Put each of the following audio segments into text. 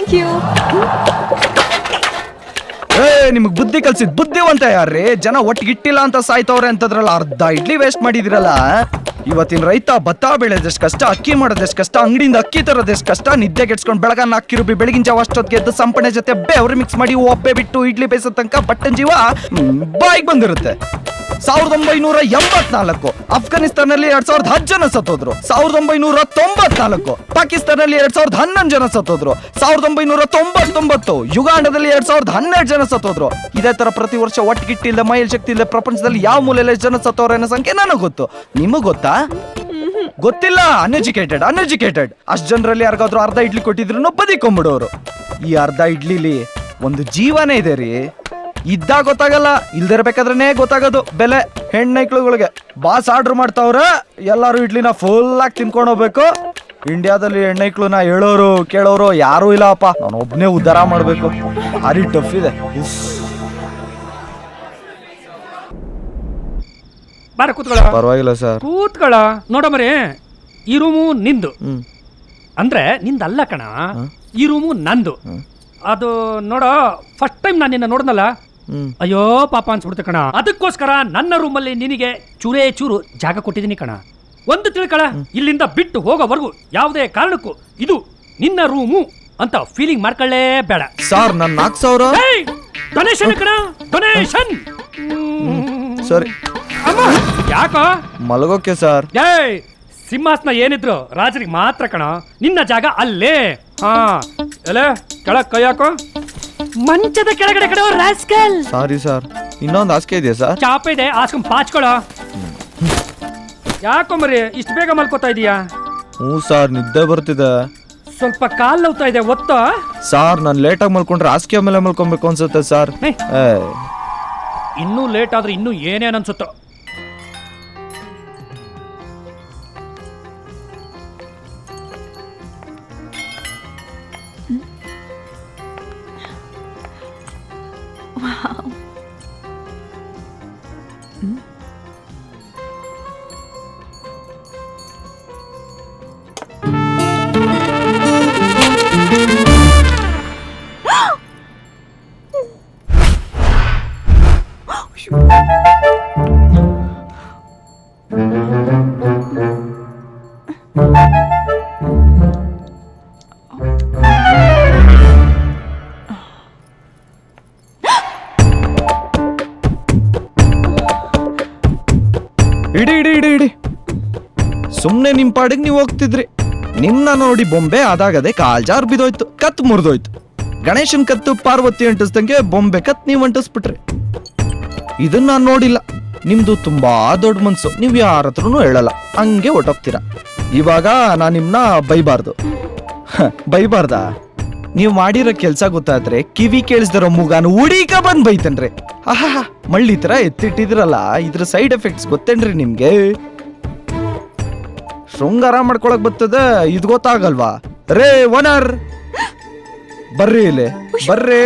Thank you. ನಿಮಗ್ ಬುದ್ಧಿ ಕಲ್ಸಿದ್ ಬುದ್ಧಿವಂತ ಯಾರ್ರಿ? ಜನ ಒಟ್ಟಿಗಿಟ್ಟಿಲ್ಲ ಅಂತ ಸಾಯ್ತವ್ರೆ ಅಂತದ್ರಲ್ಲ, ಅರ್ಧ ಇಡ್ಲಿ ವೇಸ್ಟ್ ಮಾಡಿದಿರಲ್ಲ. ಇವತ್ತಿನ ರೈತ ಭತ್ತ ಬೆಳೆದಷ್ಟು ಕಷ್ಟ, ಅಕ್ಕಿ ಮಾಡೋದಷ್ಟು ಕಷ್ಟ, ಅಂಗಡಿಯಿಂದ ಅಕ್ಕಿ ತರೋದಷ್ಟು ಕಷ್ಟ, ನಿದ್ದೆ ಗೆಡ್ಸ್ಕೊಂಡು ಬೆಳಗನ್ನ ಅಕ್ಕಿ ರುಬ್ಬಿ ಬೆಳಗಿನ ಜಾವ ಅಷ್ಟೊತ್ತಿಗೆ ಎದ್ದು ಸಂಪಣೆ ಜೊತೆ ಬೆವ್ರು ಮಿಕ್ಸ್ ಮಾಡಿ ಒಬ್ಬೆ ಬಿಟ್ಟು ಇಡ್ಲಿ ಬೇಯಿಸೋ ತನಕ ಬಟ್ಟನ್ ಜೀವ ಬಾಯಿಗೆ ಬಂದಿರುತ್ತೆ. 1984 ಅಫ್ಘಾನಿಸ್ತಾನಲ್ಲಿ 2010 ಜನ ಸತ್ತೋದ್ರು. 1994 ಪಾಕಿಸ್ತಾನಲ್ಲಿ 2011 ಜನ ಸತ್ತೋದ್ರು. 1999 ಯುಗಾಂಡದಲ್ಲಿ 2012 ಜನ ಸತ್ತೋದ್ರು. ಇದೇ ತರ ಪ್ರತಿ ವರ್ಷ ಒಟ್ಟಿಗಿಟ್ಟಿಲ್ಲ ಮೈಲ್ ಶಕ್ತಿ ಇಲ್ಲ ಪ್ರಪಂಚದಲ್ಲಿ ಯಾವ ಮೂಲೆಯಲ್ಲಿ ಜನ ಸತ್ತೋರ ಅನ್ನೋ ಸಂಖ್ಯೆ ನನಗೆ ಗೊತ್ತು. ನಿಮಗ್ ಗೊತ್ತಾ? ಗೊತ್ತಿಲ್ಲ. ಅನ್ಎಜುಕೇಟೆಡ್. ಅಷ್ಟ್ ಜನರಲ್ಲಿ ಯಾರಿಗಾದ್ರೂ ಅರ್ಧ ಇಡ್ಲಿ ಕೊಟ್ಟಿದ್ರು ಬದಿಕೊಂಬಿಡೋರು. ಈ ಅರ್ಧ ಇಡ್ಲಿಲಿ ಒಂದು ಜೀವನೇ ಇದೆ ರೀ. ಇದ್ದಾಗ ಗೊತ್ತಾಗಲ್ಲ, ಇಲ್ದಿರ್ಬೇಕಾದ್ರೆ ಗೊತ್ತಾಗೋದು ಬೆಲೆ. ಹೆಣ್ಣೈಕ್ಳುಗಳಿಗೆ ಬಾಸ್ ಆರ್ಡರ್ ಮಾಡ್ತಾವ್ರೆ, ಎಲ್ಲಾರು ಇಡ್ಲಿನ ಫುಲ್ ಆಗಿ ತಿನ್ಕೊಂಡು ಹೋಗ್ಬೇಕು. ಇಂಡಿಯಾದಲ್ಲಿ ಹೆಣ್ಣೈಕ್ಳುನ ಹೇಳೋರು ಕೇಳೋರು ಯಾರು ಇಲ್ಲಪ್ಪ. ನಾನು ಒಬ್ನೇ ಉದ್ಧಾರ ಮಾಡ್ಬೇಕು. ಭಾರಿ ಟಫ್ ಇದೆ. ಬಾರ ಕೂತ್ಕೊಳ್ಳ. ಪರವಾಗಿಲ್ಲ ಸರ್. ಕೂತ್ಕೊಳ್ಳ. ನೋಡ ಮರಿ, ಈ ರೂಮು ನಿಂದು ಅಂದ್ರೆ ನಿಂದಲ್ಲ ಕಣ, ಈ ರೂಮು ನಂದು. ಅದು ನೋಡ, ಫಸ್ಟ್ ಟೈಮ್ ನಾನು ನಿನ್ನ ನೋಡ್ದಲ್ಲ, ಅಯ್ಯೋ ಪಾಪ ಅನ್ಸ್ಬಿಡ್ತೆ ಕಣ. ಅದಕ್ಕೋಸ್ಕರ ನನ್ನ ರೂಮಲ್ಲಿ ನಿನಗೆ ಚೂರೇ ಚೂರು ಜಾಗ ಕೊಟ್ಟಿದ್ದೀನಿ ಕಣ. ಒಂದು ತಿಳ್ಕಳ, ಇಲ್ಲಿಂದ ಬಿಟ್ಟು ಹೋಗೋವರೆಗೂ ಯಾವುದೇ ಕಾರಣಕ್ಕೂ ಇದು ನಿನ್ನ ರೂಮು ಅಂತ ಫೀಲಿಂಗ್ ಮಾಡ್ಕೊಳ್ಳೇ ಬೇಡ. ಸರ್, ನನ್ನ 4000 ಡೊನೇಷನ್ ಕಣ, ಡೊನೇಷನ್. ಸರಿ. ಅಮ್ಮ ಯಾಕ ಮಲಗೋಕೆ ಸರ್? ಏಯ್, ಸಿಂಹಾಸನ ಏನಿದ್ರು ರಾಜರಿಗೆ ಮಾತ್ರ ಕಣ. ನಿನ್ನ ಜಾಗ ಅಲ್ಲೇ. ಹಾ, ಎಲೆ ಕೆಳಗ್ ಕೈ ಹಾಕೋ. ಮಂಚದ ಕೆಳಗಡೆ ಕಡೆ ರಾಸ್ಕಲ್. ಸಾರಿ ಸರ್, ಇನ್ನೊಂದು ಹಾಸಿಗೆ ಇದೆಯಾ ಸರ್? ಚಾಪ ಇದೆ, ಹಾಸ್ಕೊಂಡ್ ಪಾಚ್ಕೊಳ. ಯಾಕೋ ಮರಿ ಇಷ್ಟು ಬೇಗ ಮಲ್ಕೋತಾ ಇದೀಯಾ? ಹ್ಞೂ ಸರ್, ನಿದ್ದೆ ಬರ್ತಿದೆ. ಸ್ವಲ್ಪ ಕಾಲ್ ನೋವ್ತಾ ಇದೆ, ಒತ್ತ. ಸರ್, ನಾನು ಲೇಟಾಗಿ ಮಲ್ಕೊಂಡ್ರೆ ಹಾಸಿಗೆ ಮೇಲೆ ಮಲ್ಕೊಬೇಕು ಅನ್ಸುತ್ತೆ ಸರ್. ಇನ್ನೂ ಲೇಟ್ ಆದ್ರೆ ಇನ್ನೂ ಏನೇನ್ ಅನ್ಸುತ್ತೋ. ಇಡಿ ಸುಮ್ನೆ ನಿಮ್ ಪಾಡಿಗೆ ನೀವು ಹೋಗ್ತಿದ್ರಿ. ನಿಮ್ನ ನೋಡಿ ಬೊಂಬೆ ಆದಾಗದೆ ಕಾಲ್ ಜಾರ್ ಬಿದೋಯ್ತು, ಕತ್ ಮುರಿದೋಯ್ತು. ಗಣೇಶನ್ ಕತ್ತು ಪಾರ್ವತಿ ಅಂಟಿಸ್ದಂಗೆ ಬೊಂಬೆ ಕತ್ ನೀವ್ ಅಂಟಿಸ್ಬಿಟ್ರಿ. ಇದನ್ನ ನಾನ್ ನೋಡಿಲ್ಲ. ನಿಮ್ದು ತುಂಬಾ ದೊಡ್ಡ ಮನ್ಸು, ನೀವ್ ಯಾರ ಹತ್ರನೂ ಹೇಳಲ್ಲ, ಹಂಗೆ ಹೊಟ್ಟೋಗ್ತೀರಾ. ಇವಾಗ ನಾನ್ ನಿಮ್ನ ಬೈಬಾರ್ದ? ನೀವ್ ಮಾಡಿರೋ ಕೆಲ್ಸ ಗೊತ್ತಾದ್ರೆ ಕಿವಿ ಕೇಳಿಸ್ದಿರೋ ಮೂಗಾನು ಹುಡೀಕ ಬಂದ್ ಬೈತನ್ರಿ. ಆಹಾ, ಮಳ್ಳಿ ತರ ಎತ್ತಿಟ್ಟಿದ್ರಲ್ಲ, ಇದ್ರ ಸೈಡ್ ಎಫೆಕ್ಟ್ಸ್ ಗೊತ್ತೇನ್ರಿ ನಿಮ್ಗೆ? ಶೃಂಗಾರ ಮಾಡ್ಕೊಳಕ್ ಬರ್ತದ, ಇದ್ ಗೊತ್ತಾಗಲ್ವಾ? ರೇ ಓನರ್, ಬರ್ರಿ ಇಲ್ಲಿ, ಬರ್ರಿ.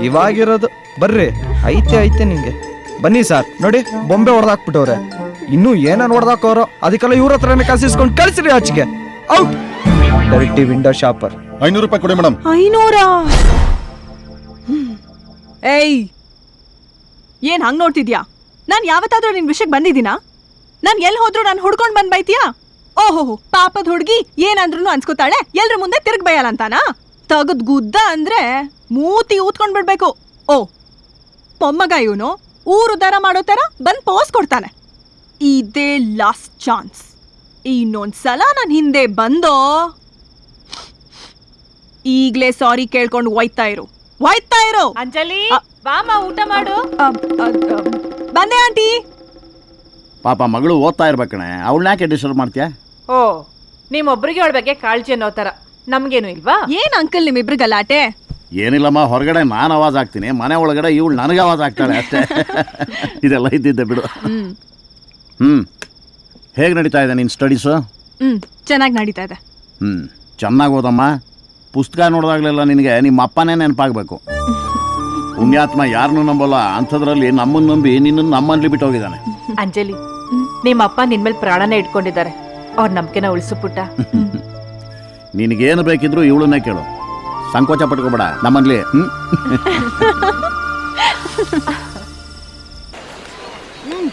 ಇವಾಗಿರೋದು ಬರ್ರಿ. ಐತೆ ನಿಂಗೆ. ಬನ್ನಿ ಸರ್, ನೋಡಿ ಬೊಂಬೆ ಹೊಡೆದಾಕ್ಬಿಟ್ಟವ್ರೆ. ಇನ್ನು ಏನನ್ ಹೊಡೆದಾಕೋರೋ, ಅದಕ್ಕೆಲ್ಲ ಇವ್ರ ಹತ್ರನೇ ಕಾಸಿಸ್ಕೊಂಡು ಕಳ್ಸಿರಿ ಆಚೆಗೆ. ಔಟ್. Direct window shopper. 500 ರೂಪಾಯಿ ಕೊಡಿ ಮೇಡಮ್. 500? ಏಯ್, ಏನ್ ಹಂಗ್ ನೋಡ್ತಿದ್ಯಾ? ನಾನ್ ಯಾವತ್ತಾದ್ರೂ ನಿನ್ ವಿಷಯಕ್ಕೆ ಬಂದಿದ್ದೀನಾ? ನಾನ್ ಎಲ್ಲಿ ಹೋದ್ರು ನಾನು ಹುಡ್ಕೊಂಡ್ ಬಂದ್ ಬೈತೀಯಾ? ಓಹೋ, ಪಾಪದ ಹುಡ್ಗಿ ಏನಂದ್ರೂ ಅನ್ಸ್ಕೊತಾಳೆ, ಎಲ್ರ ಮುಂದೆ ತಿರ್ಗ್ ಬೈಯಲ್ಲ ಅಂತಾನಾ? ತಗದ್ ಗುದ್ದ ಅಂದ್ರೆ ಮೂತಿ ಊತ್ಕೊಂಡ್ ಬಿಡ್ಬೇಕು. ಓ, ಮೊಮ್ಮಗ ಇವನು ಊರು ಉದ್ಧಾರ ಮಾಡೋ ತರ ಬಂದ್ ಪೋಸ್ ಕೊಡ್ತಾನೆ. ಇದೇ ಲಾಸ್ಟ್ ಚಾನ್ಸ್. ಇನ್ನೊಂದ್ಸಲ ನನ್ ಹಿಂದೆ ಬಂದೋ, ಈಗ್ಲೇ ಸಾರಿ ಕೇಳ್ಕೊಂಡು ಒಯ್ತಾ ಇರು. ಅಂಜಲಿ, ಬಾಮ ಊಟ ಮಾಡು. ಬಂದೆ ಆಂಟಿ. ಪಾಪ ಮಗಳು ಓದ್ತಾ ಇರ್ಬೇಕಣೆ, ಅವಳನ್ನ ಯಾಕೆ ಡಿಸ್ಟರ್ಬ್ ಮಾಡ್ತೀಯಾ? ಓ, ನಿಮ್ಮೊಬ್ರಿಗೆ ಅವಳ ಬಗ್ಗೆ ಕಾಳಜಿ ಅನ್ನೋ ತರ. ನಮ್ಗೇನು ಇಲ್ವಾ? ಏನ್ ಅಂಕಲ್ ನಿಮ್ಮಿಬ್ರು ಗಲಾಟೆ? ಏನಿಲ್ಲಮ್ಮ, ಹೊರಗಡೆ ನಾನು ಆವಾಜ್ ಆಗ್ತೀನಿ, ಮನೆ ಒಳಗಡೆ ಇವಳು ನನಗೆ ಆವಾಜ್ ಆಗ್ತಾಳೆ ಅಷ್ಟೇ. ಇದೆಲ್ಲ ಇದ್ದಿದ್ದೆ ಬಿಡು. ಹೇಗೆ ನಡೀತಾ ಇದೆ ನಿನ್ನ ಸ್ಟಡೀಸು? ಚೆನ್ನಾಗಿ ನಡೀತಾ ಇದೆ. ಚೆನ್ನಾಗಿ ಓದಮ್ಮ. ಪುಸ್ತಕ ನೋಡಿದಾಗಲೆಲ್ಲ ನಿನಗೆ ನಿಮ್ಮ ಅಪ್ಪನೇ ನೆನಪಾಗಬೇಕು. ಪುಣ್ಯಾತ್ಮ ಯಾರನ್ನೂ ನಂಬಲ್ಲ, ಅಂಥದ್ರಲ್ಲಿ ನಮ್ಮನ್ನು ನಂಬಿ ನಿನ್ನನ್ನು ನಮ್ಮಲ್ಲಿ ಬಿಟ್ಟು ಹೋಗಿದ್ದಾನೆ. ಅಂಜಲಿ, ನಿಮ್ಮ ಅಪ್ಪ ನಿನ್ಮೇಲೆ ಪ್ರಾಣನೇ ಇಟ್ಕೊಂಡಿದ್ದಾರೆ. ಅವ್ರ ನಂಬಿಕೆನ ಉಳಿಸು ಪುಟ್ಟ. ನಿನಗೇನು ಬೇಕಿದ್ರು ಇವಳನ್ನೇ ಕೇಳು. ಸಂಕೋಚ ಪಟ್ಕೋಬೇಡ ನಮ್ಮಲ್ಲಿ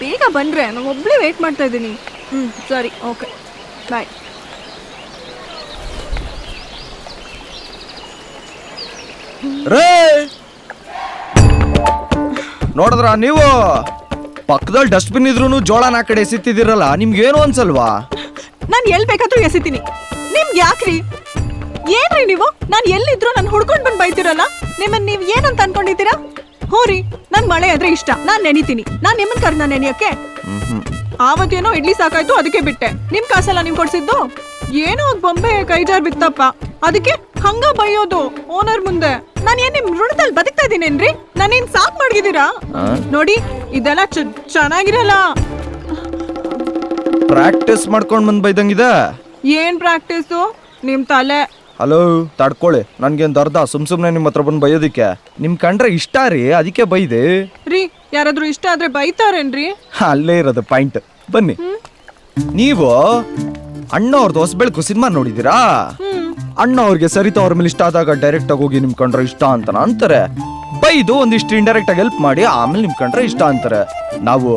ಬೇಗ ಬಂದ್ರೆ ನಾನು ಒಬ್ಳೇ ವೇಟ್ ಮಾಡ್ತಾ ಇದ್ದೀನಿ. ಸರಿ, ಓಕೆ, ಬಾಯ್. ರೇ ನೋಡಿದ್ರ ನೀವು ಪಕ್ಕದಲ್ಲಿ ಡಸ್ಟ್ಬಿನ್ ಇದ್ರೂ ಜೋಳನ ಆ ಕಡೆ ಎಸಿತಿದ್ದೀರಲ್ಲ, ನಿಮ್ಗೇನು ಅನ್ಸಲ್ವಾ? ನಾನು ಎಲ್ಲಿ ಬೇಕಾದ್ರೂ ಎಸಿತೀನಿ, ನಿಮ್ಗೆ ಯಾಕ್ರಿ? ಏನ್ರಿ ನೀವು? ನಾನು ಎಲ್ಲಿದ್ರು ನಾನು ಹುಡ್ಕೊಂಡ್ ಬಂದು ಬೈತಿರಲ್ಲ, ನಿಮ್ಮನ್ನ ನೀವು ಏನಂತ ಅನ್ಕೊಂಡಿದ್ದೀರಾ? ಹ್ಞೂ ರೀ, ನನ್ ಮಳೆ ಆದ್ರೆ ಇಷ್ಟ, ನಾನ್ ನೆನಿತೀನಿ. ನಾನ್ ನಿಮ್ಮನ್ ಕರ್ನ ನೆನೆಯಕ್ಕೆ? ಆವತ್ತೇನೋ ಇಡ್ಲಿ ಸಾಕಾಯ್ತು, ಅದಕ್ಕೆ ಬಿಟ್ಟೆ. ನಿಮ್ ಕಾಸೆಲ್ಲ ನಿಮ್ ಕೊಡ್ಸಿದ್ದು? ಏನೋ ಬೊಂಬೆ ಕೈಜಾರ್ ಬಿತ್ತಪ್ಪ, ಅದಕ್ಕೆ ಹಂಗ ಬೈಯೋದು ಓನರ್ ಮುಂದೆ. ನಾನು ಏನ್ ನಿಮ್ ಋಣದಲ್ಲಿ ಬದುಕ್ತಾ ಇದೀನೇನ್ರಿ? ನಾನೇನ್ ಸಾಕ್ ಮಾಡಿದೀರಾ? ನೋಡಿ, ಇದೆಲ್ಲ ಚೆನ್ನಾಗಿರಲ್ಲ. ಪ್ರಾಕ್ಟೀಸ್ ಮಾಡ್ಕೊಂಡ್ ಬಂದ್ ಬೈದಂಗಿದೆ. ಏನ್ ಪ್ರಾಕ್ಟೀಸು? ನಿಮ್ ತಲೆ. ಹಲೋ, ತಡ್ಕೊಳ್ಳಿ, ನನ್ಗೇನ್ ದರ್ದ ಸುಮ್ನೆ ನಿಮ್ಮ ಹತ್ರ ಬಂದು ಬೈಯೋದಿಕ್ಕೆ? ನಿಮ್ ಕಂಡ್ರೆ ಇಷ್ಟ ರೀ, ಅದಕ್ಕೆ ಬೈದೆ ರೀ. ಯಾರಾದ್ರೂ ಇಷ್ಟ ಆದ್ರೆ ಬೈತಾರೇನ್ರಿ? ಅಲ್ಲೇ ಇರೋದು ಪಾಯಿಂಟ್. ಬನ್ನಿ, ನೀವು ಅಣ್ಣ ಅವ್ರದ್ದು ಹೊಸಬೆಳಕು ಸಿನಿಮಾ ನೋಡಿದೀರಾ? ಅಣ್ಣ ಅವ್ರಿಗೆ ಸರಿತಾ ಅವ್ರ ಮೇಲೆ ಇಷ್ಟ ಆದಾಗ ಡೈರೆಕ್ಟ್ ಆಗಿ ಹೋಗಿ ನಿಮ್ ಕಂಡ್ರೆ ಇಷ್ಟ ಅಂತ ಅಂತಾರೆ. ಬೈದು ಒಂದಿಷ್ಟು ಇಂಡೈರೆಕ್ಟ್ ಆಗಿ ಹೆಲ್ಪ್ ಮಾಡಿ ಆಮೇಲೆ ನಿಮ್ ಕಂಡ್ರೆ ಇಷ್ಟ ಅಂತಾರೆ. ನಾವು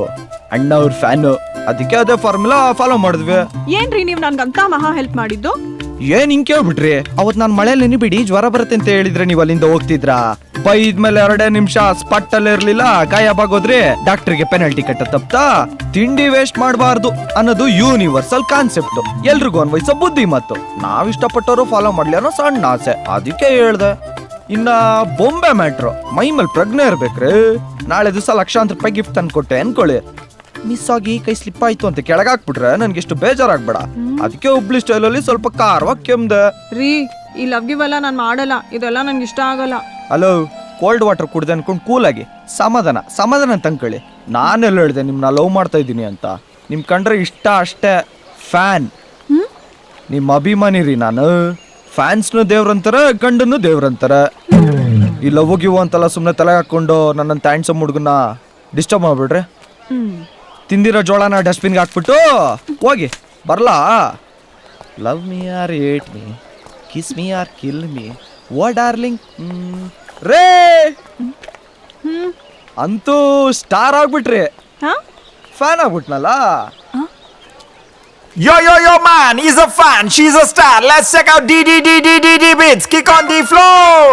ಅಣ್ಣ ಅವ್ರ ಫ್ಯಾನ್, ಅದಕ್ಕೆ ಅದೇ ಫಾರ್ಮುಲಾ ಫಾಲೋ ಮಾಡಿದ್ವಿ. ಏನ್ರಿ ನೀವ್ ನನ್ಗಂತ ಮಹಾ ಹೆಲ್ಪ್ ಮಾಡಿದ್ದು? ಏನ್ ಹಿಂಗ್ ಕೇಳ್ಬಿಟ್ರಿ? ಅವತ್ ನಾನ್ ಮಳೆಯಲ್ಲಿ ನೆನಿಬಿಡಿ ಜ್ವರ ಬರುತ್ತೆ ಅಂತ ಹೇಳಿದ್ರೆ ನೀವು ಅಲ್ಲಿಂದ ಹೋಗ್ತಿದ್ರಾ? ಬೈದ್ಮೇಲೆ 2 ನಿಮಿಷ ಸ್ಪಾಟ್ ಅಲ್ಲೇ ಇರ್ಲಿಲ್ಲ, ಗಾಯಬಾಗೋದ್ರಿ, ಡಾಕ್ಟರ್ಗೆ ಪೆನಾಲ್ಟಿ ಕಟ್ಟ ತಪ್ತಾ? ತಿಂಡಿ ವೇಸ್ಟ್ ಮಾಡಬಾರ್ದು ಅನ್ನೋದು ಯೂನಿವರ್ಸಲ್ ಕಾನ್ಸೆಪ್ಟ್, ಎಲ್ರಿಗೂ ಅನ್ವಯಿಸೋ ಬುದ್ಧಿ ಮಾತು. ನಾವ್ ಇಷ್ಟಪಟ್ಟವರು ಫಾಲೋ ಮಾಡ್ಲಿ ಅನ್ನೋ ಸಣ್ಣ ಆಸೆ, ಅದಕ್ಕೆ ಹೇಳ್ದೆ. ಇನ್ನ ಬೊಂಬೆ ಮ್ಯಾಟ್ರು, ಮೈ ಮೇಲೆ ಪ್ರಜ್ಞೆ ಇರ್ಬೇಕ್ರಿ. ನಾಳೆ ದಿವಸ ಲಕ್ಷಾಂತರ ರೂಪಾಯಿ ಗಿಫ್ಟ್ ತಂದ್ಕೊಟ್ಟೆ ಅನ್ಕೊಳ್ಳಿ, ಮಿಸ್ ಆಗಿ ಕೈ ಸ್ಲಿಪ್ ಆಯ್ತು ಅಂತ ಕೆಳಗಾಕ್ಬಿಟ್ರೆ ನನ್ಗೆ ಎಷ್ಟು ಬೇಜಾರಾಗ್ಬೇಡ. ಅದಕ್ಕೆ ಹುಬ್ಳಿ ಸ್ಟೈಲಲ್ಲಿ ಸ್ವಲ್ಪ ಖಾರವಾಗಿ ಕೆಮ್ದೆ. ರೀ, ಈ ಲವ್ ಗಿವ್ ಎಲ್ಲ ನಾನು ಮಾಡಲ್ಲ, ಇದೆಲ್ಲ ನನ್ಗೆ ಇಷ್ಟ ಆಗಲ್ಲ. ಹಲೋ, ಕೋಲ್ಡ್ ವಾಟರ್ ಕುಡ್ದೆ ಅನ್ಕೊಂಡು ಕೂಲಾಗಿ ಸಮಾಧಾನ ತಂದ್ಕೊಳ್ಳಿ. ನಾನೆಲ್ಲ ಹೇಳ್ದೆ ನಿಮ್ನ ಲವ್ ಮಾಡ್ತಾ ಇದ್ದೀನಿ ಅಂತ? ನಿಮ್ ಕಂಡ್ರೆ ಇಷ್ಟ ಅಷ್ಟೇ, ಫ್ಯಾನ್, ನಿಮ್ಮ ಅಭಿಮಾನಿ ರೀ ನಾನು. ಫ್ಯಾನ್ಸ್ನು ದೇವ್ರಂತಾರೆ, ಗಂಡನ್ನು ದೇವ್ರಂತಾರೆ. ಈ ಲವ್ ಗಿವ್ ಅಂತೆಲ್ಲ ಸುಮ್ಮನೆ ತಲೆ ಹಾಕೊಂಡು ನನ್ನಂತ ಹ್ಯಾಂಡ್ಸಮ್ ಹುಡುಗನ್ನ ಡಿಸ್ಟರ್ಬ್ ಮಾಡ್ಬಿಡ್ರಿ. ತಿಂದಿರೋ ಜೋಳನ ಡಸ್ಟ್ಬಿನ್ಗೆ ಹಾಕ್ಬಿಟ್ಟು ಹೋಗಿ ಬರ್ಲಾ? Love me or hate me, kiss me or kill me, oh darling. ರೇ ಅಂತೂ ಸ್ಟಾರ್ ಆಗ್ಬಿಟ್ರಿ, ಫ್ಯಾನ್ ಆಗ್ಬಿಟ್ನಲ್ಲ. Yo man, he's a fan, she's a star. Let's check out D Bits. Kick on the floor.